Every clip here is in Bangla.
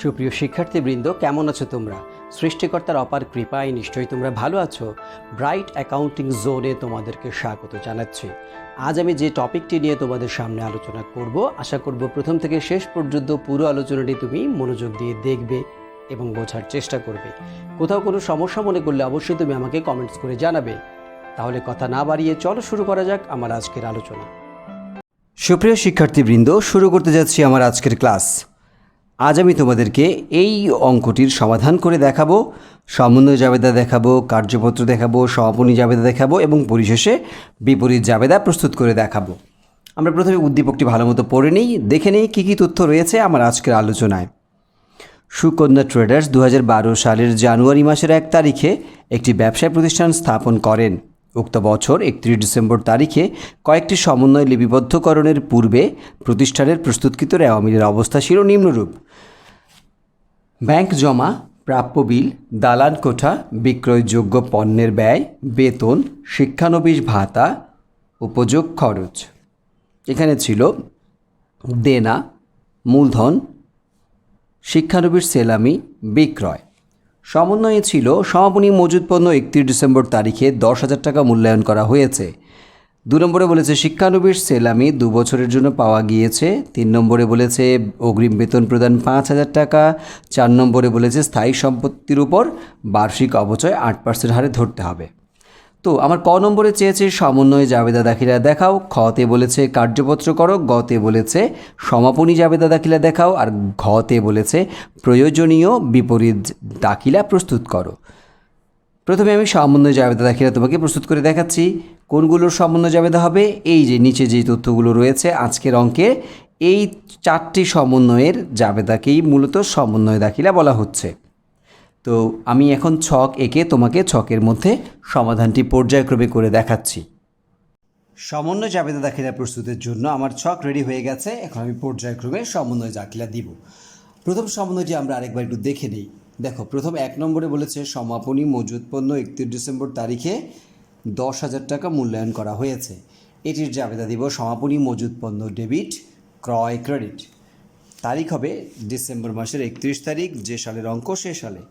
সুপ্রিয় শিক্ষার্থীবৃন্দ, কেমন আছো তোমরা? সৃষ্টিকর্তার অপার কৃপায় নিশ্চয়ই তোমরা ভালো আছো। ব্রাইট অ্যাকাউন্টিং জোনে তোমাদেরকে স্বাগত জানাচ্ছি। আজ আমি যে টপিকটি নিয়ে তোমাদের সামনে আলোচনা করব, আশা করব প্রথম থেকে শেষ পর্যন্ত পুরো আলোচনাটি তুমি মনোযোগ দিয়ে দেখবে এবং বোঝার চেষ্টা করবে। কোথাও কোনো সমস্যা মনে করলে অবশ্যই তুমি আমাকে কমেন্টস করে জানাবে। তাহলে কথা না বাড়িয়ে চলো শুরু করা যাক আমার আজকের আলোচনা। সুপ্রিয় শিক্ষার্থীবৃন্দ, শুরু করতে যাচ্ছি আমার আজকের ক্লাস। আজ আমি তোমাদেরকে এই অঙ্কটির সমাধান করে দেখাবো, সমন্বয় জাবেদা দেখাবো, কার্যপত্র দেখাবো, সমাপনী জাবেদা দেখাবো এবং পরিশেষে বিপরীত জাবেদা প্রস্তুত করে দেখাবো। আমরা প্রথমে উদ্দীপকটি ভালো মতো পড়ে নিই, দেখে নিই কী কী তথ্য রয়েছে আমার আজকের আলোচনায়। সুকন্যা ট্রেডার্স 2012 সালের জানুয়ারি মাসের 1 তারিখে একটি ব্যবসায় প্রতিষ্ঠান স্থাপন করেন। উক্ত বছর 31 ডিসেম্বর তারিখে কয়েকটি সমন্বয় লিপিবদ্ধকরণের পূর্বে প্রতিষ্ঠানের প্রস্তুতকৃত রেওয়ামিলের অবস্থা ছিল নিম্নরূপ: ব্যাংক জমা, প্রাপ্য বিল, দালান কোঠা, বিক্রয়যোগ্য পণ্যের ব্যয়, বেতন, শিক্ষানবিশ ভাতা, উপযোগ খরচ। এখানে ছিল দেনা, মূলধন, শিক্ষানবিশ সেলামি, বিক্রয়। সমন্বয়ে ছিল সমাপনী মজুদ পণ্য 31 ডিসেম্বর তারিখে 10,000 টাকা মূল্যায়ন করা হয়েছে। 2 নম্বরে বলেছে শিক্ষানবিশ সেলামি 2 বছরের জন্য পাওয়া গিয়েছে। 3 নম্বরে বলেছে অগ্রিম বেতন প্রদান 5,000 টাকা। 4 নম্বরে বলেছে স্থায়ী সম্পত্তির উপর বার্ষিক অবচয় 8% হারে ধরতে হবে। তো আমার ক নম্বরে চেয়েছে সমন্বয় জাবেদা দাখিলা দেখাও, খতে বলেছে কার্যপত্র করো, গতে বলেছে সমাপনী জাবেদা দাখিলা দেখাও, আর ঘতে বলেছে প্রয়োজনীয় বিপরীত দাখিলা প্রস্তুত করো। প্রথমে আমি সমন্বয় জাবেদা দাখিলা তোমাকে প্রস্তুত করে দেখাচ্ছি। কোনগুলোর সমন্বয় জাবেদা হবে? এই যে নিচে যেই তথ্যগুলো রয়েছে আজকের অঙ্কে, এই 4টি সমন্বয়ের জাবেদাকেই মূলত সমন্বয় দাখিলা বলা হচ্ছে। তো আমি এখন ছক এঁকে তোমাকে ছকের মধ্যে সমাধানটি পর্যায়ক্রমে করে দেখাচ্ছি। সমন্বয় জাবেদা দাখিলা প্রস্তুতের জন্য আমার ছক রেডি হয়ে গেছে। এখন আমি পর্যায়ক্রমে সমন্বয় দাখিলা দিব। প্রথম সমন্বয়টি আমরা আরেকবার একটু দেখে নিই। দেখো, প্রথম 1 নম্বরে বলেছে সমাপনী মজুদ পণ্য 31 ডিসেম্বর তারিখে 10,000 টাকা মূল্যায়ন করা হয়েছে। এটির জাবেদা দিব সমাপনী মজুদ পণ্য ডেবিট, ক্রয় ক্রেডিট। তারিখ হবে ডিসেম্বর মাসের 31 তারিখ, যে সালের অঙ্ক সে সালে।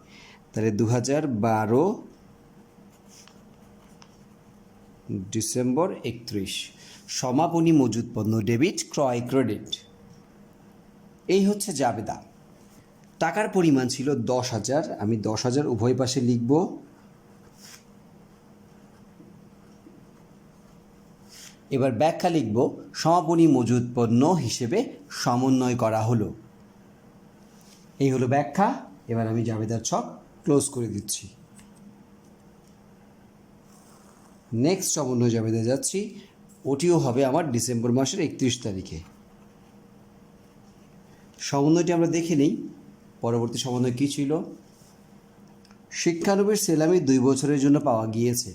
তাহলে 2012 ডিসেম্বর 31, সমাপনী মজুদ পণ্য ডেবিট, ক্রয় ক্রেডিট। এই হচ্ছে জাবেদা। টাকার পরিমাণ ছিল 10,000, আমি 10,000 উভয় পাশে লিখব। এবার ব্যাখ্যা লিখব, সমাপনী মজুদ পণ্য হিসেবে সমন্বয় করা হলো। এই হলো ব্যাখ্যা। এবার আমি জাবেদার ছক ক্লোজ করে দিচ্ছি। নেক্সট সমন্বয় জাবেদা যাচ্ছি, ওটিও হবে আমার ডিসেম্বর মাসের 31 তারিখে। সমন্বয়টি আমরা দেখে নিই। পরবর্তী সমন্বয় কী ছিল? শিক্ষানবিশ সেলামি 2 বছরের জন্য পাওয়া গিয়েছে।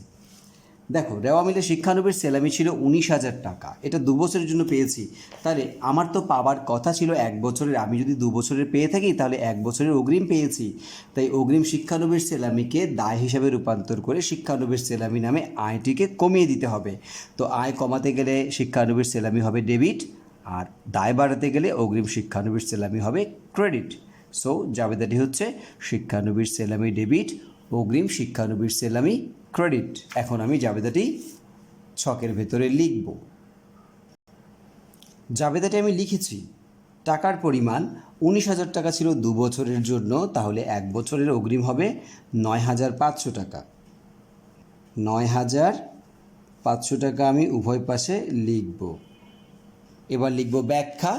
দেখো, রেওয়ামিলে শিক্ষানবিশ সেলামি ছিল 19,000 টাকা, এটা 2 বছরের জন্য পেয়েছি। তাহলে আমার তো পাওয়ার কথা ছিল 1 বছরের। আমি যদি 2 বছরের পেয়ে থাকি তাহলে 1 বছরের অগ্রিম পেয়েছি। তাই অগ্রিম শিক্ষানবিশ সেলামিকে দায় হিসাবে রূপান্তর করে শিক্ষানবিশ সেলামি নামে আয়টিকে কমিয়ে দিতে হবে। তো আয় কমাতে গেলে শিক্ষানবিশ সেলামি হবে ডেবিট, আর দায় বাড়াতে গেলে অগ্রিম শিক্ষানবিশ সেলামি হবে ক্রেডিট। সো জাবেদাটি হচ্ছে শিক্ষানবিশ সেলামি ডেবিট, অগ্রিম শিক্ষানবিশ সেলামি ক্রেডিট। এখন আমি জাবেদাটি ছকের ভেতরে লিখব। জাবেদাটি আমি লিখেছি। টাকার পরিমাণ 19,000 টাকা ছিল 2 বছরের জন্য, তাহলে 1 বছরের অগ্রিম হবে 9,500 টাকা। 9,500 টাকা আমি উভয় পাশে লিখব। এবার লিখব ব্যাখ্যা,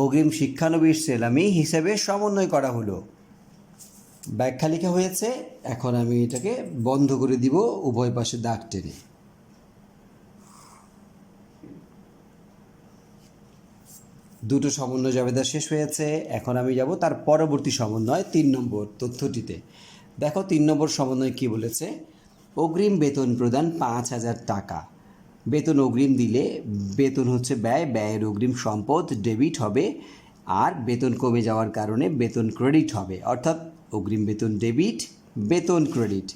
অগ্রিম শিক্ষানবিশ সেলামি হিসেবে সমন্বয় করা হলো। ব্যাখ্যা লেখা হয়েছে। এখন আমি এটাকে বন্ধ করে দিব উভয় পাশে দাগ টেনে। দুটো সমন্বয় জাবেদা শেষ হয়েছে। এখন আমি যাব তার পরবর্তী সমন্বয় 3 নম্বর তথ্যটিতে। দেখো 3 নম্বর সমন্বয় কি বলেছে? অগ্রিম বেতন প্রদান 5,000 টাকা। বেতন অগ্রিম দিলে বেতন হচ্ছে ব্যয়, ব্যয়ের অগ্রিম সম্পদ ডেবিট হবে, আর বেতন কমে যাওয়ার কারণে বেতন ক্রেডিট হবে। অর্থাৎ অগ্রিম বেতন ডেবিট, বেতন ক্রেডিট।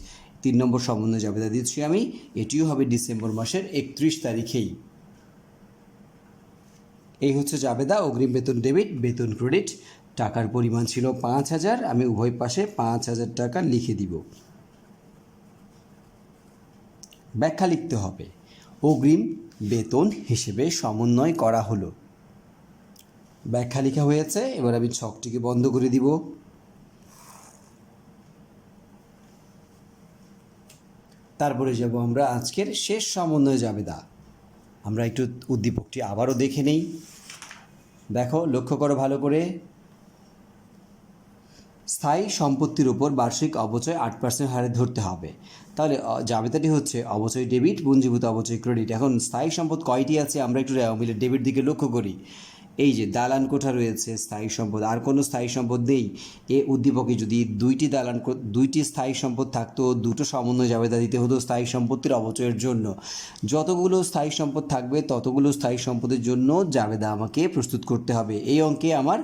3 নম্বর সমন্বয় জাবেদা দিচ্ছি আমি। এটিও হবে ডিসেম্বর মাসের 31 তারিখেই। এই হচ্ছে জাবেদা, অগ্রিম বেতন ডেবিট, বেতন ক্রেডিট টাকার পরিমাণ ছিল 5,000, আমি উভয় পাশে 5,000 টাকা লিখে দিব। ব্যাখ্যা লিখতে হবে, অগ্রিম বেতন হিসেবে সমন্বয় করা হলো। ব্যাখ্যা লেখা হয়েছে, এবার আমি ছকটিকে বন্ধ করে দিব। তারপরে যাব আমরা আজকের শেষ সমন্বয় জাবেদা। আমরা একটু উদ্দীপকটি আবারও দেখে নেই। দেখো, লক্ষ্য করো ভালো করে। স্থায়ী সম্পত্তির উপর বার্ষিক অবচয় 8% হারে ধরতে হবে। তাহলে জাবেদাটি হচ্ছে অবচয় ডেবিট, পুঞ্জীভূত অবচয় ক্রেডিট। এখন স্থায়ী সম্পদ কয়টি আছে আমরা একটু মিলে ডেবিট দিকে লক্ষ্য করি। এই যে দালান কোঠা রয়েছে স্থায়ী সম্পদ, আর কোনো স্থায়ী সম্পদ নেই। এ উদ্দীপকে যদি দুইটি স্থায়ী সম্পদ থাকতো, দুটো সমন্বয় জাবেদা দিতে হতো স্থায়ী সম্পত্তির অবচয়ের জন্য। যতগুলো স্থায়ী সম্পদ থাকবে ততগুলো স্থায়ী সম্পদের জন্য জাবেদা আমাকে প্রস্তুত করতে হবে। এই অঙ্কে আমার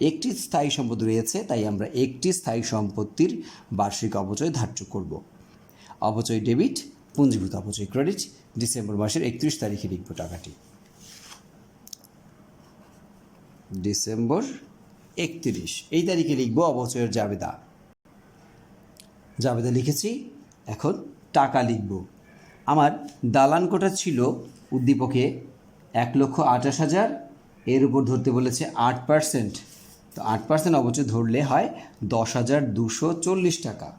একটি স্থায়ী সম্পদ রয়েছে, তাই আমরা একটি স্থায়ী সম্পত্তির বার্ষিক অবচয় ধার্য করব। অবচয় ডেবিট, পুঞ্জীভূত অবচয় ক্রেডিট, ডিসেম্বর মাসের 31 তারিখে লিখব টাকাটি। ডিসেম্বর 31 এই তারিখে লিখব অবচয়ের জাবেদা। জাবেদা লিখেছি, এখন টাকা লিখব। আমার দালান কোঠা ছিল উদ্দীপকে 1,28,000, এর উপর ধরতে বলেছে 8%। তো 8% অবচয় ধরলে হয় 10,240 টাকা।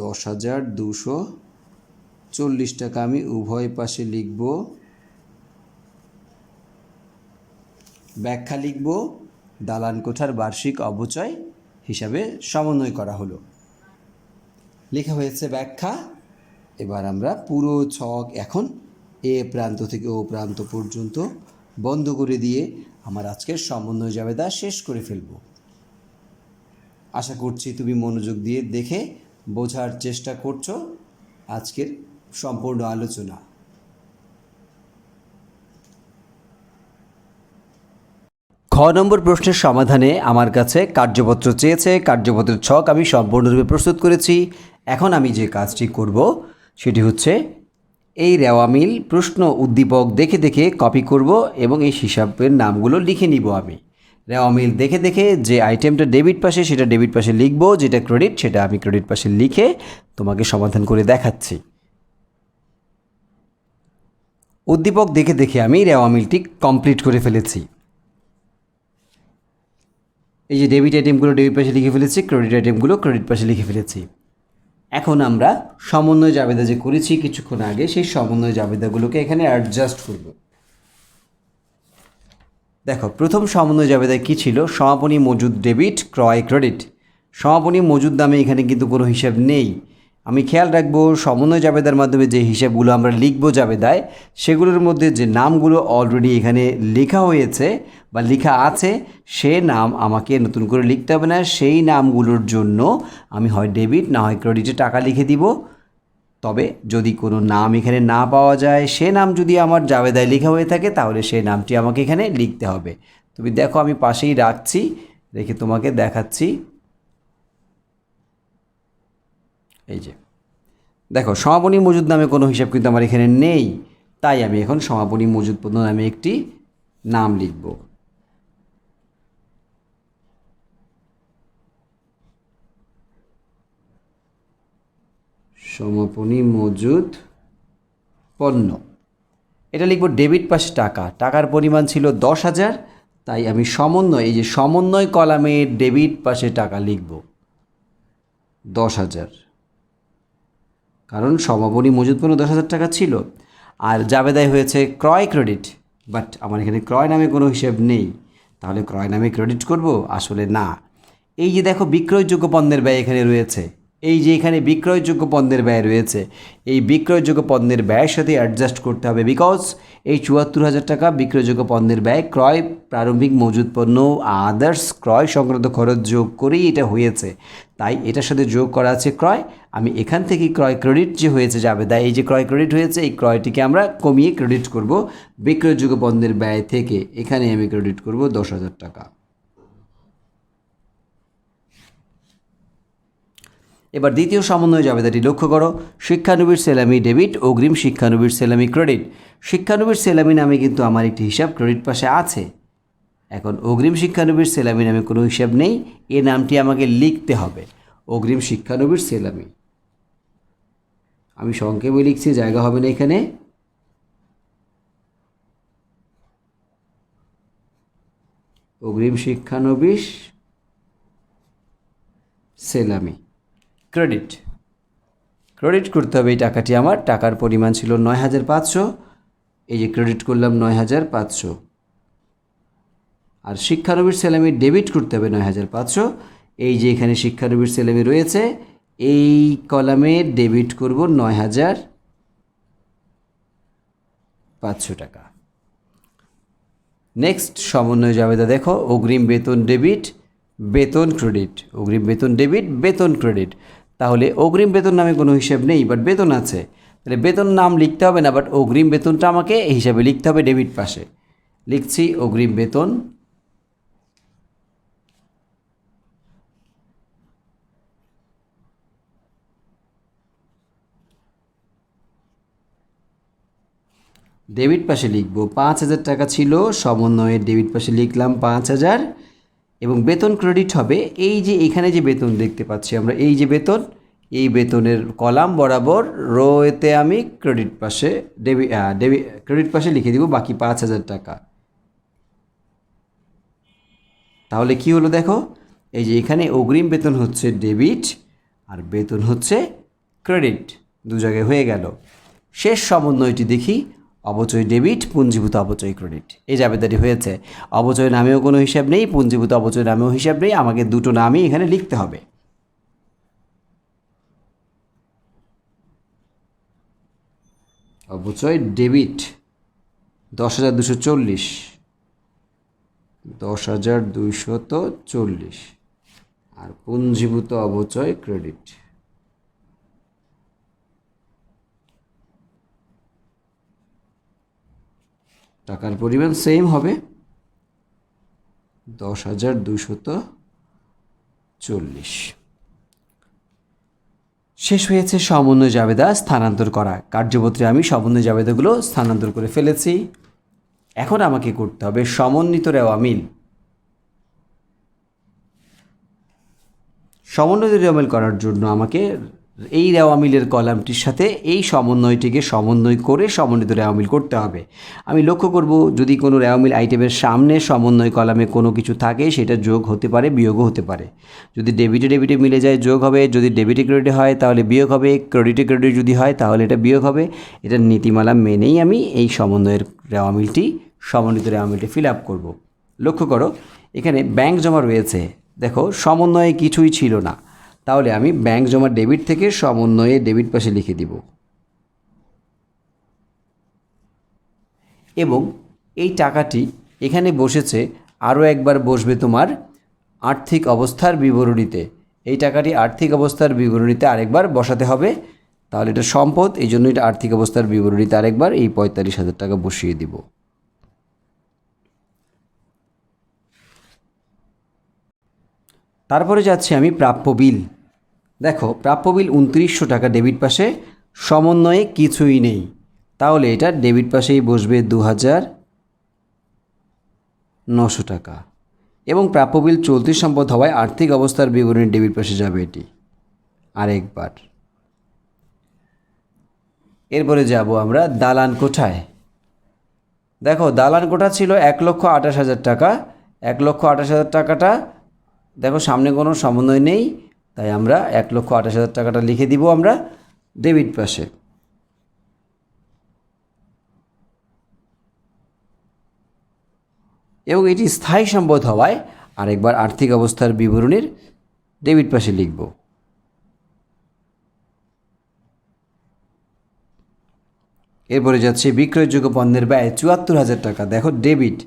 10,240 টাকা আমি উভয় পাশে লিখব। ব্যাখ্যা লিখব, দালান কোঠার বার্ষিক অবচয় হিসাবে সমন্বয় করা হলো। লেখা হয়েছে ব্যাখ্যা। এবার আমরা পুরো ছক এখন এ প্রান্ত থেকে ও প্রান্ত পর্যন্ত বন্ধ করে দিয়ে আমার আজকের সমন্বয় জাবেদা শেষ করে ফেলব। আশা করছি তুমি মনোযোগ দিয়ে দেখে বোঝার চেষ্টা করছো আজকের সম্পূর্ণ আলোচনা। খ নম্বর প্রশ্নের সমাধানে আমার কাছে কার্যপত্র চেয়েছে। কার্যপত্রের ছক আমি সম্পূর্ণরূপে প্রস্তুত করেছি। এখন আমি যে কাজটি করব সেটি হচ্ছে এই রেওয়া মিল প্রশ্ন উদ্দীপক দেখে দেখে কপি করব এবং এই হিসাবের নামগুলো লিখে নিব। আমি রেওয়া মিল দেখে দেখে যে আইটেমটা ডেবিট পাশে সেটা ডেবিট পাশে লিখব, যেটা ক্রেডিট সেটা আমি ক্রেডিট পাশে লিখে তোমাকে সমাধান করে দেখাচ্ছি। উদ্দীপক দেখে দেখে আমি রেওয়া মিলটি কমপ্লিট করে ফেলেছি। এই যে ডেবিট আইটেমগুলো ডেবিট পাশে লিখে ফেলেছি, ক্রেডিট আইটেমগুলো ক্রেডিট পাশে লিখে ফেলেছি। এখন আমরা সমন্বয় জাবেদা যে করেছি কিছুক্ষণ আগে, সেই সমন্বয় জাবেদাগুলোকে এখানে অ্যাডজাস্ট করব। দেখো, প্রথম সমন্বয় জাবেদায় কী ছিল? সমাপনী মজুদ ডেবিট, ক্রয় ক্রেডিট। সমাপনী মজুদ দামে এখানে কিন্তু কোনো হিসাব নেই। আমি খেয়াল রাখবো সমন্বয় জাবেদার মাধ্যমে যে হিসাবগুলো আমরা লিখব জাবেদায়, সেগুলোর মধ্যে যে নামগুলো অলরেডি এখানে লেখা হয়েছে বা লেখা আছে, সে নাম আমাকে নতুন করে লিখতে হবে না। সেই নামগুলোর জন্য আমি হয় ডেবিট না হয় ক্রেডিটে টাকা লিখে দিব। তবে যদি কোনো নাম এখানে না পাওয়া যায়, সে নাম যদি আমার জাবেদায় লেখা হয়ে থাকে, তাহলে সেই নামটি আমাকে এখানে লিখতে হবে। তুমি দেখো, আমি পাশেই রাখছি, রেখে তোমাকে দেখাচ্ছি। এই যে দেখো, সমাপনী মজুদ নামে কোনো হিসাব কিন্তু আমার এখানে নেই, তাই আমি এখন সমাপনী মজুদ পণ্য নামে একটি নাম লিখব। সমাপনী মজুদ পণ্য, এটা লিখব ডেবিট পাশে টাকা। টাকার পরিমাণ ছিল 10,000, তাই আমি সমন্বয়, এই যে সমন্বয় কলামে ডেবিট পাশে টাকা লিখব 10,000, কারণ সমাপনী মজুদ পণ্য 10,000 টাকা ছিল। আর জাবেদায় হয়েছে ক্রয় ক্রেডিট, বাট আমার এখানে ক্রয় নামে কোনো হিসাব নেই, তাহলে ক্রয় নামে ক্রেডিট করব? আসলে না। এই যে দেখো, বিক্রয়যোগ্য পণ্যের ব্যয় এখানে রয়েছে। এই যে এখানে বিক্রয়যোগ্য পণ্যের ব্যয় রয়েছে, এই বিক্রয়যোগ্য পণ্যের ব্যয়ের সাথে অ্যাডজাস্ট করতে হবে, বিকজ এই 74,000 টাকা বিক্রয়যোগ্য পণ্যের ব্যয় ক্রয় প্রারম্ভিক মজুদ পণ্য আদার্স ক্রয় সংক্রান্ত খরচ যোগ করেই এটা হয়েছে, তাই এটার সাথে যোগ করা আছে ক্রয়। আমি এখান থেকে ক্রয় ক্রেডিট যে হয়েছে জাবেদা, এই যে ক্রয় ক্রেডিট হয়েছে, এই ক্রয়টিকে আমরা কমিয়ে ক্রেডিট করব বিক্রয়যোগ্য পণ্যের ব্যয় থেকে। এখানে আমি ক্রেডিট করব 10,000 টাকা। এবার দ্বিতীয় সমন্বয় জাবেদাটি লক্ষ্য করো। শিক্ষানবিশ সেলামি ডেবিট, অগ্রিম শিক্ষানবিশ সেলামি ক্রেডিট। শিক্ষানবিশ সেলামি নামে কিন্তু আমার একটি হিসাব ক্রেডিট পাশে আছে। এখন অগ্রিম শিক্ষানবিশ সেলামি নামে কোনো হিসাব নেই, এ নামটি আমাকে লিখতে হবে, অগ্রিম শিক্ষানবিশ সেলামি। আমি সংক্ষেপে লিখছি, জায়গা হবে না এখানে। অগ্রিম শিক্ষানবিশ সেলামি ক্রেডিট। ক্রেডিট করতে হবে এই টাকাটি আমার, টাকার পরিমাণ ছিল ৯,৫০০, এই যে ক্রেডিট করলাম ৯,৫০০। আর শিক্ষানবিশ সেলামি ডেবিট করতে হবে ৯,৫০০, এই যে এখানে শিক্ষানবিশ সেলামি রয়েছে, এই কলামে ডেবিট করব ৯,৫০০ টাকা। নেক্সট সমন্বয় জাবেদা দেখো, অগ্রিম বেতন ডেবিট, বেতন ক্রেডিট, অগ্রিম বেতন ডেবিট, বেতন ক্রেডিট। তাহলে অগ্রিম বেতন নামে কোনো হিসাব নেই, বাট বেতন আছে, তাহলে বেতন নাম লিখতে হবে না, বাট অগ্রিম বেতনটা আমাকে এই হিসাবে লিখতে হবে ডেবিট পাশে। লিখছি অগ্রিম বেতন, ডেবিট পাশে লিখব ৫,০০০ টাকা ছিল, সমন্বয়ের ডেবিট পাশে লিখলাম ৫,০০০, এবং বেতন ক্রেডিট হবে এই যে এখানে যে বেতন দেখতে পাচ্ছি আমরা, এই যে বেতন, এই বেতনের কলাম বরাবর রোতে আমি ক্রেডিট পাশে ক্রেডিট পাশে লিখে দিব বাকি ৫,০০০ টাকা। তাহলে কি হলো দেখো, এই যে এখানে অগ্রিম বেতন হচ্ছে ডেবিট আর বেতন হচ্ছে ক্রেডিট, দু জায়গায় হয়ে গেল। শেষ সমন্বয়টি দেখি, অবচয় ডেবিট, পুঞ্জীভূত অবচয় ক্রেডিট, এই জাবেদাটি হয়েছে। অবচয় নামেও কোনো হিসাব নেই, পুঞ্জীভূত অবচয় নামেও হিসাব নেই, আমাকে দুটো নামই এখানে লিখতে হবে। অবচয় ডেবিট ১০,২৪০, ১০,২৪০, আর পুঞ্জীভূত অবচয় ক্রেডিট। টাকার পরিমাণ সেম হবে ১০,২৪০। শেষ হয়েছে সমন্বয় জাবেদা স্থানান্তর করা। কার্যপত্রে আমি সমন্বয় জাবেদাগুলো স্থানান্তর করে ফেলেছি। এখন আমাকে করতে হবে সমন্বিত রেওয়া মিল। সমন্বিত রেওয়া মিল করার জন্য আমাকে এই রেওয়া মিলের কলামটির সাথে এই সমন্বয়টিকে সমন্বয় করে সমন্বিত রেওয়া মিল করতে হবে। আমি লক্ষ্য করব যদি কোনো রেওয়া মিল আইটেমের সামনে সমন্বয় কলামে কোনো কিছু থাকে সেটা যোগ হতে পারে, বিয়োগও হতে পারে। যদি ডেবিটে ডেবিটে মিলে যায় যোগ হবে, যদি ডেবিটে ক্রেডিটে হয় তাহলে বিয়োগ হবে, ক্রেডিটে ক্রেডিট যদি হয় তাহলে এটা বিয়োগ হবে। এটার নীতিমালা মেনেই আমি এই সমন্বয়ের রেওয়া মিলটি, সমন্বিত রেওয়া মিলটি ফিল আপ করব। লক্ষ্য করো এখানে ব্যাংক জমা রয়েছে, দেখো সমন্বয়ে কিছুই ছিল না, তাহলে আমি ব্যাংক জমা ডেবিট থেকে সমন্বয়ে ডেবিট পাশে লিখে দিব। এবং এই টাকাটি এখানে বসেছে, আরও একবার বসবে তোমার আর্থিক অবস্থার বিবরণীতে। এই টাকাটি আর্থিক অবস্থার বিবরণীতে আরেকবার বসাতে হবে, তাহলে এটা সম্পদ, এই জন্য এটা আর্থিক অবস্থার বিবরণীতে আরেকবার এই ৪৫,০০০ টাকা বসিয়ে দিব। তারপরে যাচ্ছি আমি প্রাপ্য বিল। দেখো প্রাপ্য বিল ২৯০০ টাকা ডেবিট পাশে, সমন্বয়ে কিছুই নেই, তাহলে এটা ডেবিট পাশেই বসবে ২,৯০০ টাকা। এবং প্রাপ্য বিল চলতি সম্পদ হওয়ায় আর্থিক অবস্থার বিবরণী ডেবিট পাশে যাবে এটি আরেকবার। এরপরে যাব আমরা দালান কোঠায়। দেখো দালান কোঠা ছিল ১,২৮,০০০ টাকা, ১,২৮,০০০ টাকাটা দেখো সামনে কোনো সমন্বয় নেই, তাই আমরা ১,২৮,০০০ টাকাটা লিখে দিব আমরা ডেবিট পাশে। এবং এটি স্থায়ী সম্পদ হওয়ায় আরেকবার আর্থিক অবস্থার বিবরণীর ডেবিট পাশে লিখব। এরপরে যাচ্ছে বিক্রয়যোগ্য পণ্যের ব্যয় ৭৪,০০০ টাকা, দেখো ডেবিট,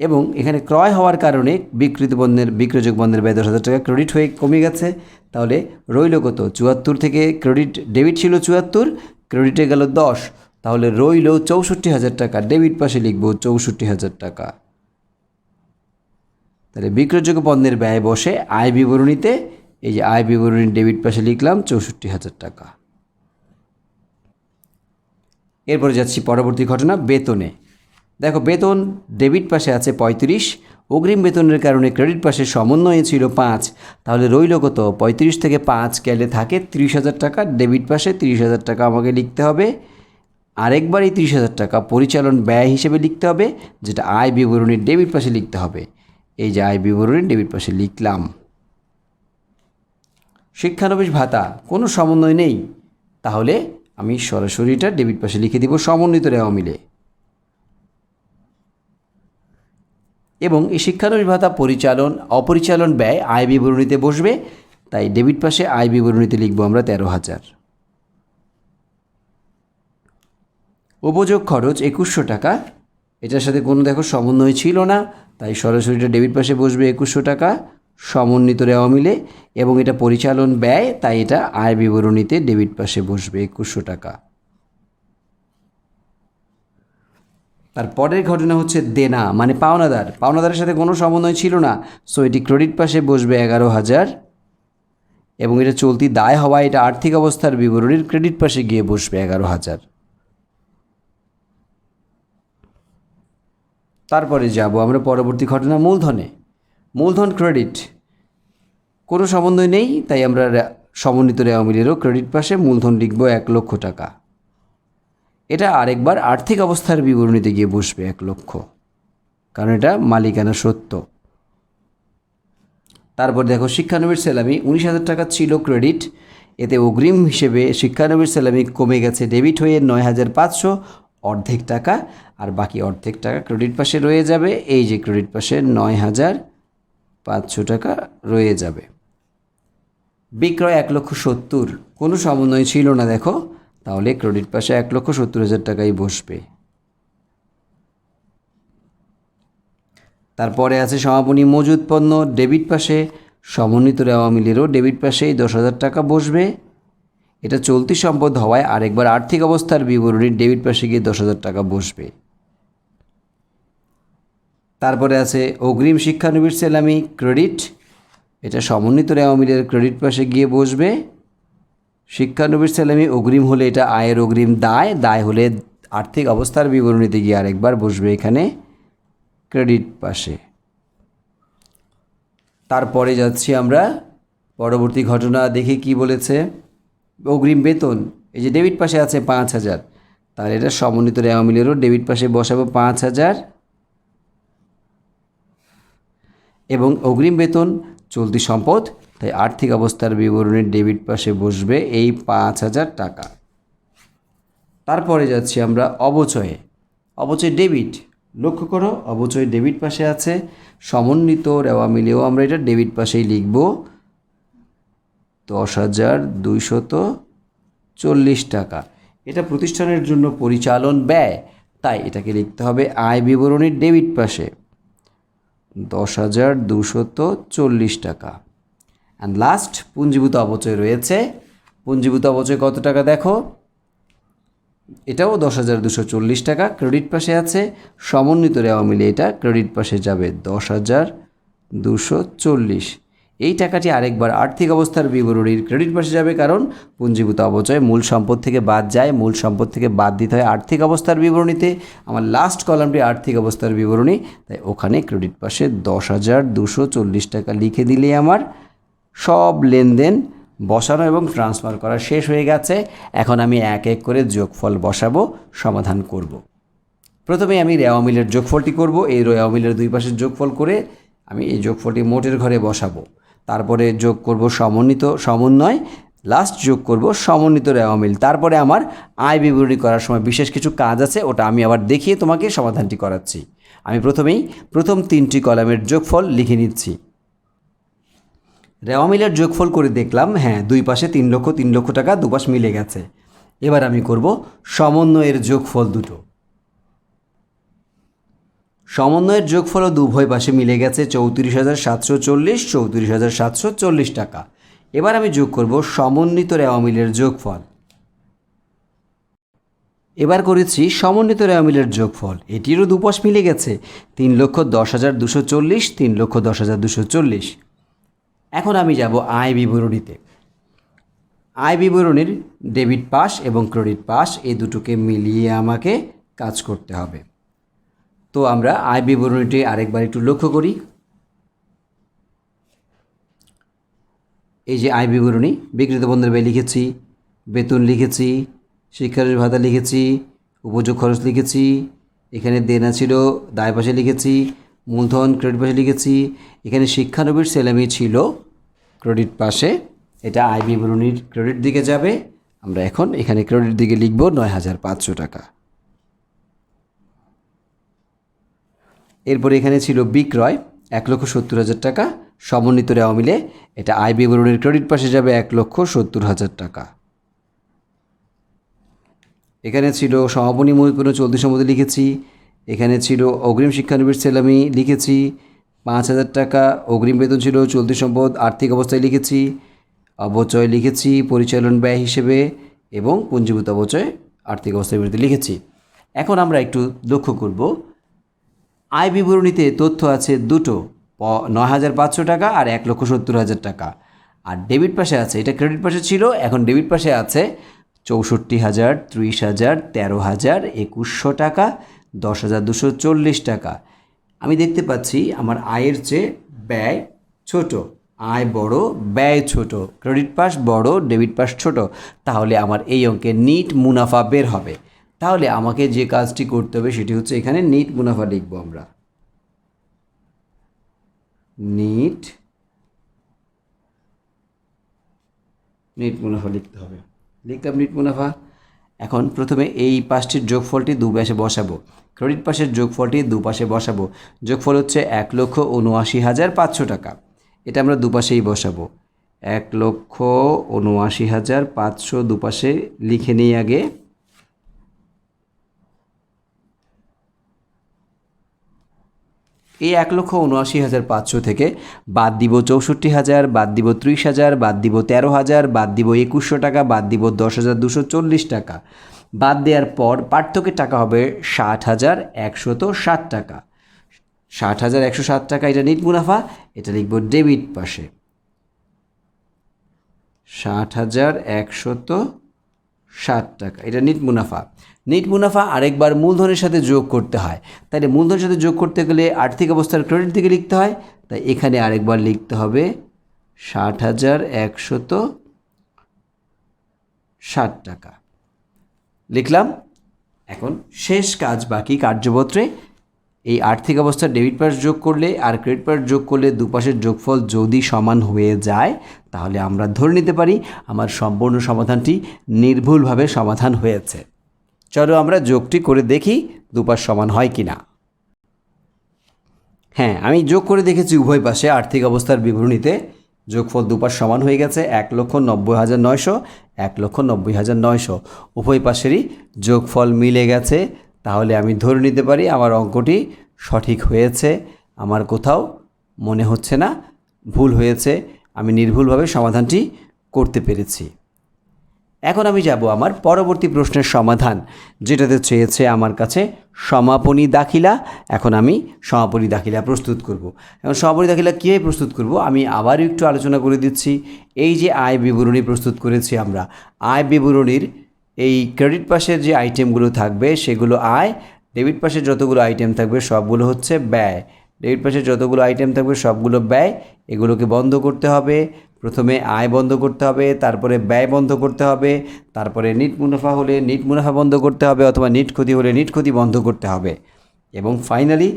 এবং এখানে ক্রয় হওয়ার কারণে বিক্রয়যোগ্য পণ্যের ব্যয় ১০,০০০ টাকা ক্রেডিট হয়ে কমে গেছে, তাহলে রইল কত? ৭৪ থেকে ক্রেডিট, ডেবিট ছিল ৭৪, ক্রেডিটে গেল ১০, তাহলে রইল ৬৪,০০০ টাকা, ডেবিট পাশে লিখব ৬৪,০০০ টাকা। তাহলে বিক্রয়যোগ্য পণ্যের ব্যয় বসে আয় বিবরণীতে, এই যে আয় বিবরণীর ডেবিট পাশে লিখলাম ৬৪,০০০ টাকা। এরপরে যাচ্ছি পরবর্তী ঘটনা বেতনে। দেখো বেতন ডেবিট পাশে আছে 35, অগ্রিম বেতনের কারণে ক্রেডিট পাশে সমন্বয়ে ছিল 5, তাহলে রইল কত? 35 থেকে 5 গেলে থাকে 30,000 টাকা। ডেবিট পাশে 30,000 টাকা আমাকে লিখতে হবে। আরেকবার এই 30,000 টাকা পরিচালন ব্যয় হিসেবে লিখতে হবে, যেটা আয় বিবরণীর ডেবিট পাশে লিখতে হবে। এই যে আয় বিবরণীর ডেবিট পাশে লিখলাম। শিক্ষানবিশ ভাতা কোনো সমন্বয় নেই, তাহলে আমি সরাসরি এটা ডেবিট পাশে লিখে দিব সমন্বিত রেওয়া মিলে। এবং এই শিক্ষানবিশ ভাতা অপরিচালন ব্যয় আয় বিবরণীতে বসবে, তাই ডেবিট পাশে আয় বিবরণীতে লিখব আমরা 13,000। উপযোগ খরচ 2100 টাকা, এটার সাথে কোনো দেখো সমন্বয় ছিল না, তাই সরাসরি এটা ডেবিট পাশে বসবে 2100 টাকা সমন্বিত রেওয়া মিলে। এবং এটা পরিচালন ব্যয়, তাই এটা আয় বিবরণীতে ডেবিট পাশে বসবে 2100 টাকা। তারপরের ঘটনা হচ্ছে দেনা, মানে পাওনাদারের সাথে কোনো সমন্বয় ছিল না, সো এটি ক্রেডিট পাশে বসবে 11,000। এবং এটা চলতি দায় হওয়ায় এটা আর্থিক অবস্থার বিবরণীর ক্রেডিট পাশে গিয়ে বসবে 11,000। তারপরে যাব আমরা পরবর্তী ঘটনা মূলধন ক্রেডিট, কোনো সমন্বয় নেই, তাই আমরা সমন্বিত রেওয়া মিলেরও ক্রেডিট পাশে মূলধন লিখব 1 লক্ষ টাকা। এটা আরেকবার আর্থিক অবস্থার বিবরণীতে গিয়ে বসবে 1 লক্ষ, কারণ এটা মালিকানা সত্ত্ব। তারপর দেখো শিক্ষানবিশ স্যালামি 19,000 টাকা ছিল ক্রেডিট, এতে অগ্রিম হিসেবে শিক্ষানবিশ স্যালামি কমে গেছে ডেবিট হয়ে 9,500, অর্ধেক টাকা, আর বাকি অর্ধেক টাকা ক্রেডিট পাশে রয়ে যাবে। এই যে ক্রেডিট পাশে 9,500 টাকা রয়ে যাবে। বিক্রয় 1,70,000, কোনো সমন্বয় ছিল না দেখো, তাহলে ক্রেডিট পাশে 1,70,000 টাকাই বসবে। তারপরে আছে সমাপনী মজুদ পণ্য, ডেবিট পাশে সমন্বিত রেওয়া মিলেরও ডেবিট পাশেই 10,000 টাকা বসবে। এটা চলতি সম্পদ হওয়ায় আরেকবার আর্থিক অবস্থার বিবরণীর ডেবিট পাশে গিয়ে 10,000 টাকা বসবে। তারপরে আছে অগ্রিম শিক্ষানবিশ স্যালামি ক্রেডিট, এটা সমন্বিত রেওয়া মিলের ক্রেডিট পাশে গিয়ে বসবে। শিক্ষানবিশ স্যালামি অগ্রিম হলে এটা আয়ের অগ্রিম দায় হলে আর্থিক অবস্থার বিবরণীতে গিয়ে আরেকবার বসবে এখানে ক্রেডিট পাশে। তারপরে যাচ্ছি আমরা পরবর্তী ঘটনা, দেখি কি বলেছে। অগ্রিম বেতন, এই যে ডেবিট পাশে আছে 5,000, তাহলে এটা সমন্বিত রেওয়া মিলেরও ডেবিট পাশে বসাবো 5,000। এবং অগ্রিম বেতন চলতি সম্পদ, তাই আর্থিক অবস্থার বিবরণীর ডেবিট পাশে বসবে এই 5,000 টাকা। তারপরে যাচ্ছি আমরা অবচয় ডেবিট, লক্ষ্য করো অবচয় ডেবিট পাশে আছে, সমন্বিত রেওয়া মিলেও আমরা এটা ডেবিট পাশেই লিখব 10,240 টাকা। এটা প্রতিষ্ঠানের জন্য পরিচালন ব্যয়, তাই এটাকে লিখতে হবে আয় বিবরণীর ডেবিট পাশে 10,240 টাকা। অ্যান্ড লাস্ট পুঞ্জীভূত অবচয় রয়েছে। পুঞ্জীভূত অবচয় কত টাকা দেখো, এটাও 10,240 টাকা ক্রেডিট পাশে আছে, সমন্বিত রেওয়া মিলে এটা ক্রেডিট পাশে যাবে 10,240। এই টাকাটি আরেকবার আর্থিক অবস্থার বিবরণীর ক্রেডিট পাশে যাবে, কারণ পুঞ্জীভূত অবচয় মূল সম্পদ থেকে বাদ যায়, মূল সম্পদ থেকে বাদ দিতে হয় আর্থিক অবস্থার বিবরণীতে। আমার লাস্ট কলামটি আর্থিক অবস্থার বিবরণী, তাই ওখানে ক্রেডিট পাশে 10,240 টাকা লিখে দিলে আমার সব লেনদেন বসানো এবং ট্রান্সফার করা শেষ হয়ে গেছে। এখন আমি এক এক করে যোগফল বসাবো, সমাধান করব। প্রথমে আমি রেওয়া মিলের যোগফলটি করব। এই রেওয়া মিলের দুই পাশের যোগফল করে আমি এই যোগফলটি মোটের ঘরে বসাবো। তারপরে যোগ করব সমন্বয়, লাস্ট যোগ করব সমন্বিত রেওয়া মিল। তারপরে আমার আয় বিবরণী করার সময় বিশেষ কিছু কাজ আছে, ওটা আমি আবার দেখিয়ে তোমাকে সমাধানটি করাচ্ছি। আমি প্রথম 3টি কলামের যোগফল লিখে নিচ্ছি। রেওয়া মিলের যোগফল করে দেখলাম, হ্যাঁ দুই পাশে 3 লক্ষ টাকা দুপাশ মিলে গেছে। এবার আমি করব সমন্বয়ের যোগফল দুটো। সমন্বয়ের যোগফলও উভয় পাশে মিলে গেছে 34,740, 34,740 টাকা। এবার আমি যোগ করব সমন্বিত রেওয়া মিলের যোগফল। এবার করেছি সমন্বিত রেওয়া মিলের যোগফল, এটিরও দুপাশ মিলে গেছে 3,10,240, 3,10,240। এখন আমি যাব আয় বিবরণীতে। আয় বিবরণীর ডেবিট পাশ এবং ক্রেডিট পাশ এই দুটোকে মিলিয়ে আমাকে কাজ করতে হবে। তো আমরা আয় বিবরণীটি আরেকবার একটু লক্ষ্য করি। এই যে আয় বিবরণী, বিক্রিত পণ্যের ব্যয় লিখেছি, বেতন লিখেছি, শিক্ষানবিশ ভাতা লিখেছি, উপযোগ খরচ লিখেছি, এখানে দেনা ছিল দায় পাশে লিখেছি, মূলধন ক্রেডিট পাশে লিখেছি, এখানে শিক্ষানবিশ সেলামি ছিল ক্রেডিট পাশে। এটা আয় বিবরণীর ক্রেডিট দিকে যাবে। আমরা এখন এখানে ক্রেডিট দিকে লিখব ৯,৫০০ টাকা। এরপরে এখানে ছিল বিক্রয় ১,৭০,০০০ টাকা, সমন্বিত রেওয়া মিলে এটা আয় বিবরণীর ক্রেডিট পাশে যাবে ১,৭০,০০০ টাকা। এখানে ছিল সমাপনী মূলধন চলতি সম্পদে লিখেছি, এখানে ছিল অগ্রিম শিক্ষানবিশ সেলামি লিখেছি, ৫,০০০ টাকা অগ্রিম বেতন ছিল চলতি সম্পদ আর্থিক অবস্থায় লিখেছি, অবচয় লিখেছি পরিচালন ব্যয় হিসেবে এবং পুঞ্জীভূত অবচয় আর্থিক অবস্থার বিরুদ্ধে লিখেছি। এখন আমরা একটু লক্ষ্য করব, আয় বিবরণীতে তথ্য আছে দুটো, ৯,৫০০ টাকা আর ১,৭০,০০০ টাকা। আর ডেবিট পাশে আছে, এটা ক্রেডিট পাশে ছিল, এখন ডেবিট পাশে আছে ৬৪,০০০, ৩০,০০০, ১৩,০০০, ২১০০ টাকা, ১০,২৪০ টাকা। আমি দেখতে পাচ্ছি আমার আয়ের চেয়ে ব্যয় ছোট, আয় বড় ব্যয় ছোট, ক্রেডিট পাশ বড় ডেবিট পাশ ছোট, তাহলে আমার এই অঙ্কে নিট মুনাফা বের হবে। তাহলে আমাকে যে কাজটি করতে হবে সেটি হচ্ছে এখানে নিট মুনাফা লিখব। আমরা নিট মুনাফা লিখতে হবে। লিখলাম নিট মুনাফা। এখন প্রথমে এই পাশটির যোগফলটি দুপাশে বসাবো, ক্রেডিট পাশের যোগফলটি দুপাশে বসাবো। যোগফল হচ্ছে ১,৭৯,৫০০ টাকা, এটা আমরা দুপাশেই বসাবো। ১,৭৯,৫০০ দুপাশে লিখে নিই আগে। এই ১,৭৯,৫০০ থেকে বাদ দিব ৬৪,০০০, বাদ দিব ৩০,০০০, বাদ দিব ১৩,০০০, বাদ দিব ২১০০ টাকা, বাদ দিব ১০,২৪০ টাকা। বাদ দেওয়ার পর পার্থক্যের টাকা হবে ৬০,১৬০ টাকা। ৬০,১৬০ টাকা এটা নিট মুনাফা, এটা লিখব ডেবিট পাশে। ৬০,১৬০ টাকা এটা নিট মুনাফা। নিট মুনাফা আরেকবার মূলধনের সাথে যোগ করতে হয়, তাহলে মূলধনের সাথে যোগ করতে গেলে আর্থিক অবস্থার ক্রেডিট দিকে লিখতে হয়, তাই এখানে আরেকবার লিখতে হবে ৬০,১৬০ টাকা লিখলাম। এখন শেষ কাজ বাকি, কার্যপত্রে এই আর্থিক অবস্থার ডেবিট পাশ যোগ করলে আর ক্রেডিট পাশ যোগ করলে দুপাশের যোগফল যদি সমান হয়ে যায় তাহলে আমরা ধরে নিতে পারি আমার সম্পূর্ণ সমাধানটি নির্ভুলভাবে সমাধান হয়েছে। চলো আমরা যোগটি করে দেখি দুপাশ সমান হয় কি না। হ্যাঁ, আমি যোগ করে দেখেছি উভয় পাশে আর্থিক অবস্থার বিবরণীতে যোগফল দুপাশ সমান হয়ে গেছে, ১,৯০,৯০০, ১,৯০,৯০০ উভয় পাশেরই যোগফল মিলে গেছে। তাহলে আমি ধরে নিতে পারি আমার অঙ্কটি সঠিক হয়েছে, আমার কোথাও মনে হচ্ছে না ভুল হয়েছে, আমি নির্ভুলভাবে সমাধানটি করতে পেরেছি। এখন আমি যাব আমার পরবর্তী প্রশ্নের সমাধান, যেটাতে চেয়েছে আমার কাছে সমাপনী দাখিলা। এখন আমি সমাপনী দাখিলা প্রস্তুত করব। এখন সমাপনী দাখিলা কীভাবে প্রস্তুত করব আমি আবারও একটু আলোচনা করে দিচ্ছি। এই যে আয় বিবরণী প্রস্তুত করেছি আমরা, আয় বিবরণীর এই ক্রেডিট পাশের যে আইটেমগুলো থাকবে সেগুলো আয়, ডেবিট পাশের যতগুলো আইটেম থাকবে সবগুলো হচ্ছে ব্যয়। ডেবিট পাশের যতগুলো আইটেম থাকবে সবগুলো ব্যয়, এগুলোকে বন্ধ করতে হবে। প্রথমে আয় বন্ধ করতে হবে, তারপরে ব্যয় বন্ধ করতে হবে, তারপরে নিট মুনাফা হলে নিট মুনাফা বন্ধ করতে হবে, অথবা নিট ক্ষতি হলে নিট ক্ষতি বন্ধ করতে হবে, এবং ফাইনালি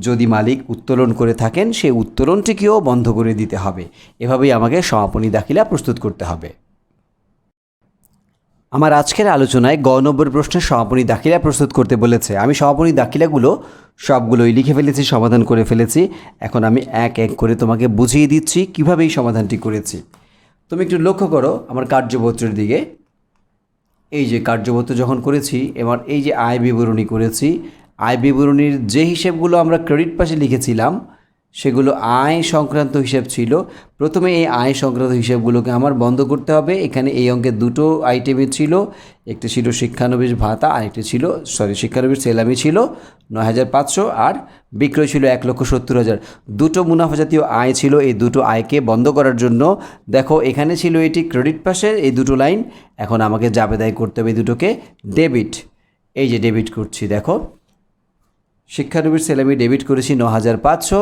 যদি মালিক উত্তোলন করে থাকেন সেই উত্তোলনটিকেও বন্ধ করে দিতে হবে। এভাবেই আমাকে সমাপনী দাখিলা প্রস্তুত করতে হবে। আমার আজকের আলোচনায় গ নম্বর প্রশ্নের সমাপনী দাখিলা প্রস্তুত করতে বলেছে। আমি সমাপনী দাখিলাগুলো সবগুলোই লিখে ফেলেছি, সমাধান করে ফেলেছি। এখন আমি এক এক করে তোমাকে বুঝিয়ে দিচ্ছি কীভাবে এই সমাধানটি করেছি। তুমি একটু লক্ষ্য করো আমার কার্যপত্রের দিকে। এই যে কার্যপত্র যখন করেছি, এবার এই যে আয় বিবরণী করেছি, আয় বিবরণীর যে হিসেবগুলো আমরা ক্রেডিট পাশে লিখেছিলাম সেগুলো আয় সংক্রান্ত হিসাব ছিল। প্রথমে এই আয় সংক্রান্ত হিসাবগুলোকে আমার বন্ধ করতে হবে। এখানে এই অঙ্কে দুটো আইটেমে ছিল, একটি ছিল শিক্ষানবিশ ভাতা, আরেকটি ছিল শিক্ষানবিশ সেলামি ছিল ৯,৫০০, আর বিক্রয় ছিল ১,৭০,০০০। দুটো মুনাফা জাতীয় আয় ছিল। এই দুটো আয়কে বন্ধ করার জন্য দেখো এখানে ছিল এটি ক্রেডিট পাশের এই দুটো লাইন, এখন আমাকে জাবেদায় করতে হবে এই দুটোকে ডেবিট। এই যে ডেবিট করছি, দেখো শিক্ষানবিশ সেল আমি ডেবিট করেছি 9,500,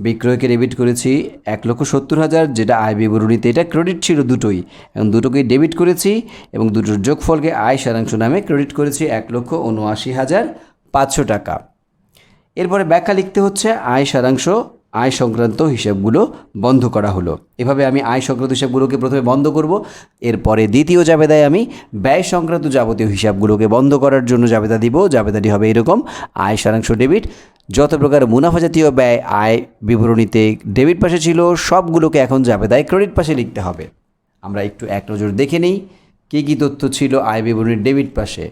বিক্রয়কে ডেবিট করেছি 1,70,000, যেটা আয় বিবরণীতে এটা ক্রেডিট ছিল দুটোই, এবং দুটোকেই ডেবিট করেছি এবং দুটোর যোগফলকে আয় সারাংশ নামে ক্রেডিট করেছি 1,79,500 টাকা। এরপরে ব্যাখ্যা লিখতে হচ্ছে আয় সারাংশ, আয় সংক্রান্ত হিসাবগুলো বন্ধ করা হলো। এভাবে আমি আয় সংক্রান্ত হিসাবগুলোকে প্রথমে বন্ধ করব, এরপরে দ্বিতীয় জাবেদায় আমি ব্যয় সংক্রান্ত যাবতীয় হিসাবগুলোকে বন্ধ করার জন্য জাবেদা দিব। জাবেদাটি হবে এরকম: আয় সারাংশ ডেবিট, যত প্রকার মুনাফা জাতীয় ব্যয় আয় বিবরণীতে ডেবিট পাশে ছিল সবগুলোকে এখন জাবেদায় ক্রেডিট পাশে লিখতে হবে। আমরা একটু এক নজর দেখে নিই কী কী তথ্য ছিল আয় বিবরণীর ডেবিট পাশে।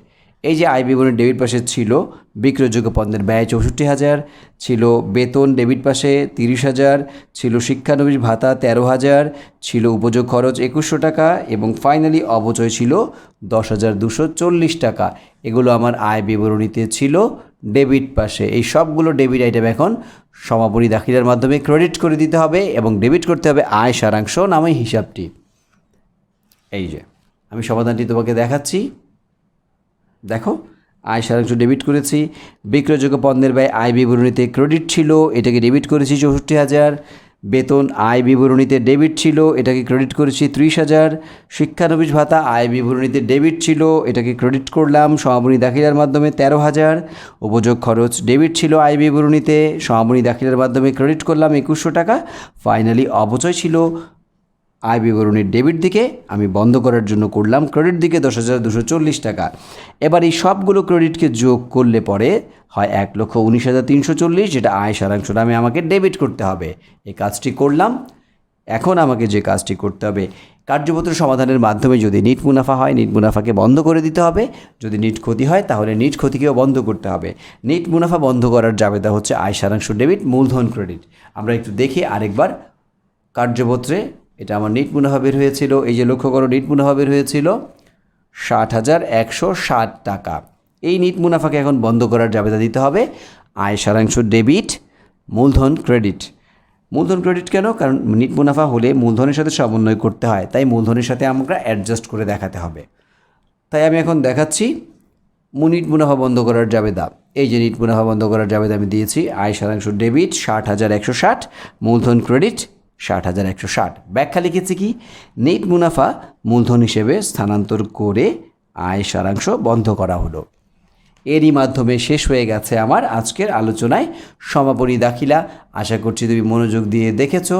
এই যে আয় বিবরণীর ডেবিট পাশে ছিল বিক্রয়যোগ্য পণ্যের ব্যয় 64,000, ছিল বেতন ডেবিট পাশে 30,000, ছিল শিক্ষানবিশ ভাতা 13,000, ছিল উপযোগ খরচ 2,100 টাকা এবং ফাইনালি অবচয় ছিল 10,240 টাকা। এগুলো আমার আয় বিবরণীতে ছিল ডেবিট পাশে। এই সবগুলো ডেবিট আইটেম এখন সমাপনী দাখিলার মাধ্যমে ক্রেডিট করে দিতে হবে এবং ডেবিট করতে হবে আয় সারাংশ নামে হিসাবটি। এই যে আমি সমাধানটি তোমাকে দেখাচ্ছি, দেখো আয় সারাংশ ডেবিট করেছি, বিক্রয়যোগ্য পণ্যের ব্যয় আয় বিবরণীতে ক্রেডিট ছিল, এটাকে ডেবিট করেছি 64,000, বেতন আয় বিবরণীতে ডেবিট ছিল, এটাকে ক্রেডিট করেছি 30,000, শিক্ষানবিশ ভাতা আয় বিবরণীতে ডেবিট ছিল, এটাকে ক্রেডিট করলাম সমাপনী দাখিলার মাধ্যমে 13,000, উপযোগ খরচ ডেবিট ছিল আয় বিবরণীতে, সমাপনী দাখিলার মাধ্যমে ক্রেডিট করলাম 2,100 টাকা, ফাইনালি অবচয় ছিল আয় বিবরণীর ডেবিট দিকে, আমি বন্ধ করার জন্য করলাম ক্রেডিট দিকে 10,240 টাকা। এবার এই সবগুলো ক্রেডিটকে যোগ করলে পরে হয় 1,19,340, যেটা আয় সারাংশ নামে আমাকে ডেবিট করতে হবে। এই কাজটি করলাম। এখন আমাকে যে কাজটি করতে হবে, কার্যপত্র সমাধানের মাধ্যমে যদি নিট মুনাফা হয় নিট মুনাফাকে বন্ধ করে দিতে হবে, যদি নিট ক্ষতি হয় তাহলে নিট ক্ষতিকেও বন্ধ করতে হবে। নিট মুনাফা বন্ধ করার জাবেদা হচ্ছে আয় সারাংশ ডেবিট, মূলধন ক্রেডিট। আমরা একটু দেখি আরেকবার কার্যপত্রে। এটা আমার নিট মুনাফা বের হয়েছিল, এই যে লক্ষ্য করো নিট মুনাফা বের হয়েছিল 60,160 টাকা। এই নিট মুনাফাকে এখন বন্ধ করার জাবেদা দিতে হবে আয় সারাংশ ডেবিট, মূলধন ক্রেডিট। মূলধন ক্রেডিট কেন? কারণ নিট মুনাফা হলে মূলধনের সাথে সমন্বয় করতে হয়, তাই মূলধনের সাথে আমরা অ্যাডজাস্ট করে দেখাতে হবে। তাই আমি এখন দেখাচ্ছি নিট মুনাফা বন্ধ করার জাবেদা। এই যে নিট মুনাফা বন্ধ করার জাবেদা আমি দিয়েছি, আয় সারাংশ ডেবিট 60,160, মূলধন ক্রেডিট 60,160। ব্যাখ্যা লিখেছি কি, নিট মুনাফা মূলধন হিসেবে স্থানান্তর করে আয় সারাংশ বন্ধ করা হলো। এরই মাধ্যমে শেষ হয়ে গেছে আমার আজকের আলোচনায় সমাপনী দাখিলা। আশা করছি তুমি মনোযোগ দিয়ে দেখেছো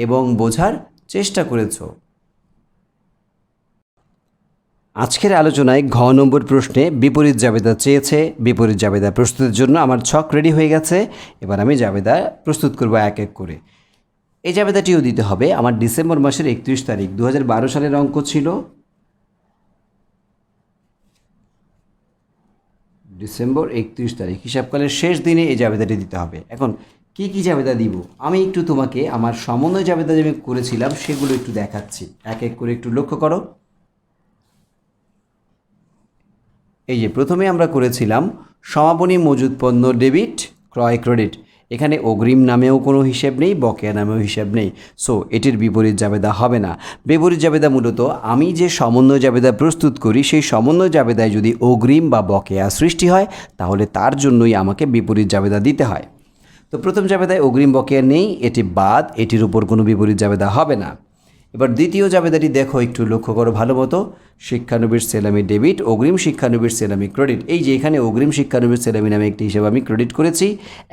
এবং বোঝার চেষ্টা করেছো। আজকের আলোচনায় ঘ নম্বর প্রশ্নে বিপরীত জাবেদা চেয়েছে। বিপরীত জাবেদা প্রস্তুতের জন্য আমার ছক রেডি হয়ে গেছে। এবার আমি জাবেদা প্রস্তুত করব এক এক করে। এই জাবেদাটিও দিতে হবে। আমার ডিসেম্বর মাসের 31 তারিখ 2012 সালের অঙ্ক ছিল। ডিসেম্বর 31 তারিখ হিসাবকালের শেষ দিনে এই জাবেদাটি দিতে হবে। এখন কি কি জাবেদা দিব আমি একটু তোমাকে আমার সমন্বয় জাবেদা যে আমি করেছিলাম সেগুলো একটু দেখাচ্ছি, এক এক করে একটু লক্ষ্য করো। এই যে প্রথমে আমরা করেছিলাম সমাপনী মজুদ পণ্য ডেবিট, ক্রয় ক্রেডিট। এখানে অগ্রিম নামেও কোনো হিসেব নেই, বকেয়া নামেও হিসেব নেই। সো এটির বিপরীত জাবেদা হবে না। বিপরীত জাবেদা মূলত আমি যে সমন্বয় জাবেদা প্রস্তুত করি সেই সমন্বয় জাবেদায় যদি অগ্রিম বা বকেয়া সৃষ্টি হয় তাহলে তার জন্যই আমাকে বিপরীত জাবেদা দিতে হয়। তো প্রথম জাবেদায় অগ্রিম বকেয়া নেই, এটি বাদ, এটির উপর কোনো বিপরীত জাবেদা হবে না। এবার দ্বিতীয় জাবেদাটি দেখো, একটু লক্ষ্য করো ভালো মতো। শিক্ষানবিশ সেলামি ডেবিট, অগ্রিম শিক্ষানবিশ সেলামি ক্রেডিট। এই যে এখানে অগ্রিম শিক্ষানবিশ সেলামি নামে একটি হিসাব আমি ক্রেডিট করেছি।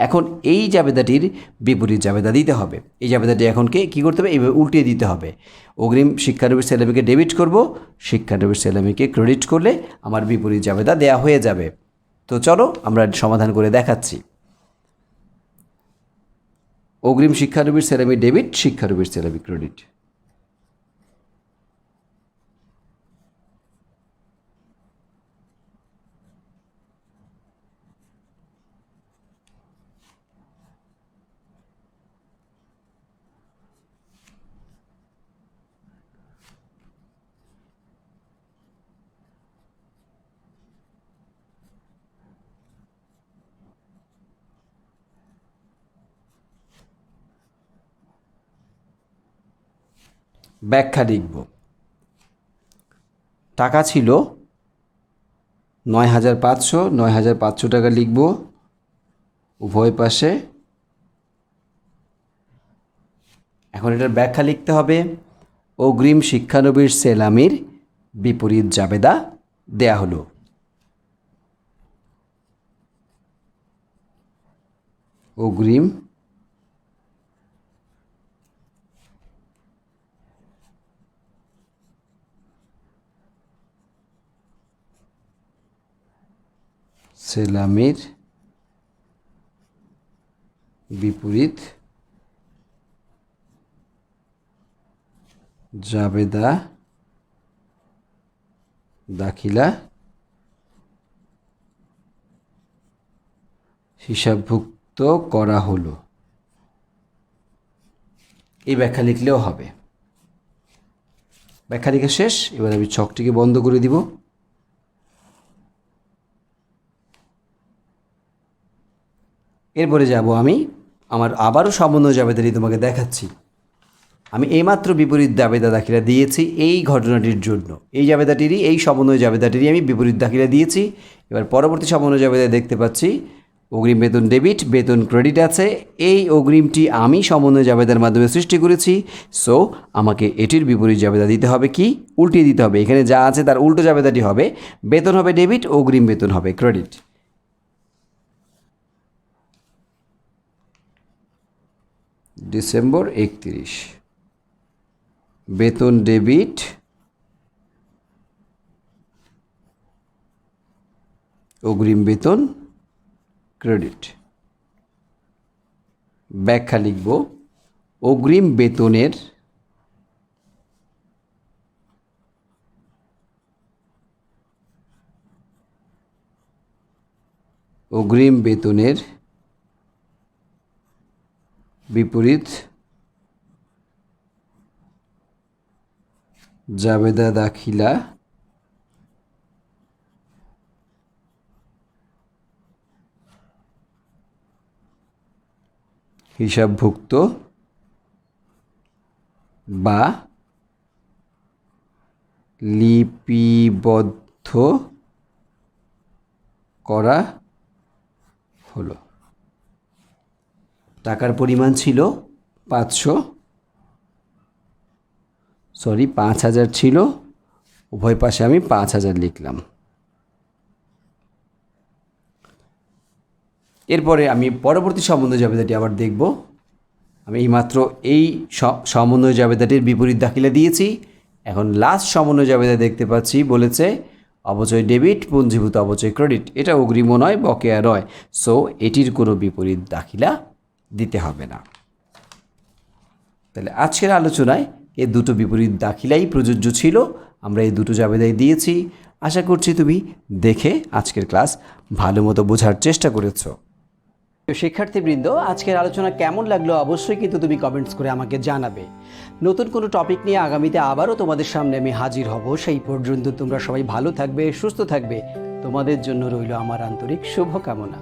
এখন এই জাবেদাটির বিপরীত জাবেদা দিতে হবে। এই জাবেদাটি এখনকে কী করতে হবে, এইভাবে উল্টিয়ে দিতে হবে। অগ্রিম শিক্ষানবিশ সেলামিকে ডেবিট করব, শিক্ষানবিশ সেলামিকে ক্রেডিট করলে আমার বিপরীত জাবেদা দেয়া হয়ে যাবে। তো চলো আমরা সমাধান করে দেখাচ্ছি। অগ্রিম শিক্ষানবিশ সেলামি ডেবিট, শিক্ষানবিশ সেলামি ক্রেডিট। ব্যাখ্যা লিখব। টাকা ছিল 9,500 টাকা লিখব। উভয় পাশে। এখন এটার ব্যাখ্যা লিখতে হবে। অগ্রিম শিক্ষানবিশ সেলামির বিপরীত জাবেদা দেয়া হলো। অগ্রিম সেলামির বিপরীত জাবেদা দাখিলা হিসাবভুক্ত করা হলো। এই ব্যাখ্যা লিখলেও হবে। ব্যাখ্যা লিখে শেষ। এবার আমি ছকটিকে বন্ধ করে দিব। এরপরে যাব আমি আমার আবারও সমন্বয় জাবেদাটি তোমাকে দেখাচ্ছি। আমি এইমাত্র বিপরীত জাবেদা দাখিলা দিয়েছি এই ঘটনাটির জন্য। এই জাবেদাটিরই, এই সমন্বয় জাবেদাটিরই আমি বিপরীত দাখিলা দিয়েছি। এবার পরবর্তী সমন্বয় জাবেদায় দেখতে পাচ্ছি অগ্রিম বেতন ডেবিট, বেতন ক্রেডিট আছে। এই অগ্রিমটি আমি সমন্বয় জাবেদার মাধ্যমে সৃষ্টি করেছি। সো আমাকে এটির বিপরীত জাবেদা দিতে হবে, কি উল্টিয়ে দিতে হবে। এখানে যা আছে তার উল্টো জাবেদাটি হবে, বেতন হবে ডেবিট, অগ্রিম বেতন হবে ক্রেডিট। ডিসেম্বর 31, বেতন ডেবিট, অগ্রিম বেতন ক্রেডিট। ব্যাখ্যা লিখব। অগ্রিম বেতনের বিপরীত জাবেদা দাখিলা হিসাবভুক্ত বা লিপিবদ্ধ করা হলো। টাকার পরিমাণ ছিল 5,000 ছিল। উভয় পাশে আমি 5,000 লিখলাম। এরপরে আমি পরবর্তী সমন্বয় জাবেদাটি আবার দেখব। আমি এইমাত্র এই সমন্বয় জাবেদাটির বিপরীত দাখিলা দিয়েছি। এখন লাস্ট সমন্বয় জাবেদা দেখতে পাচ্ছি বলেছে অবচয় ডেবিট, পুঞ্জীভূত অবচয় ক্রেডিট। এটা অগ্রিমও নয়, বকেয়া নয়। সো এটির কোনো বিপরীত দাখিলা দিতে হবে না। তাহলে আজকের আলোচনায় এই দুটো বিপরীত দাখিলাই প্রযোজ্য ছিল। আমরা এই দুটো জাবেদাই দিয়েছি। আশা করছি তুমি দেখে আজকের ক্লাস ভালো মতো বোঝার চেষ্টা করেছো। শিক্ষার্থীবৃন্দ, আজকের আলোচনা কেমন লাগলো অবশ্যই কিন্তু তুমি কমেন্টস করে আমাকে জানাবে। নতুন কোনো টপিক নিয়ে আগামীতে আবারও তোমাদের সামনে আমি হাজির হব। সেই পর্যন্ত তোমরা সবাই ভালো থাকবে, সুস্থ থাকবে। তোমাদের জন্য রইল আমার আন্তরিক শুভকামনা।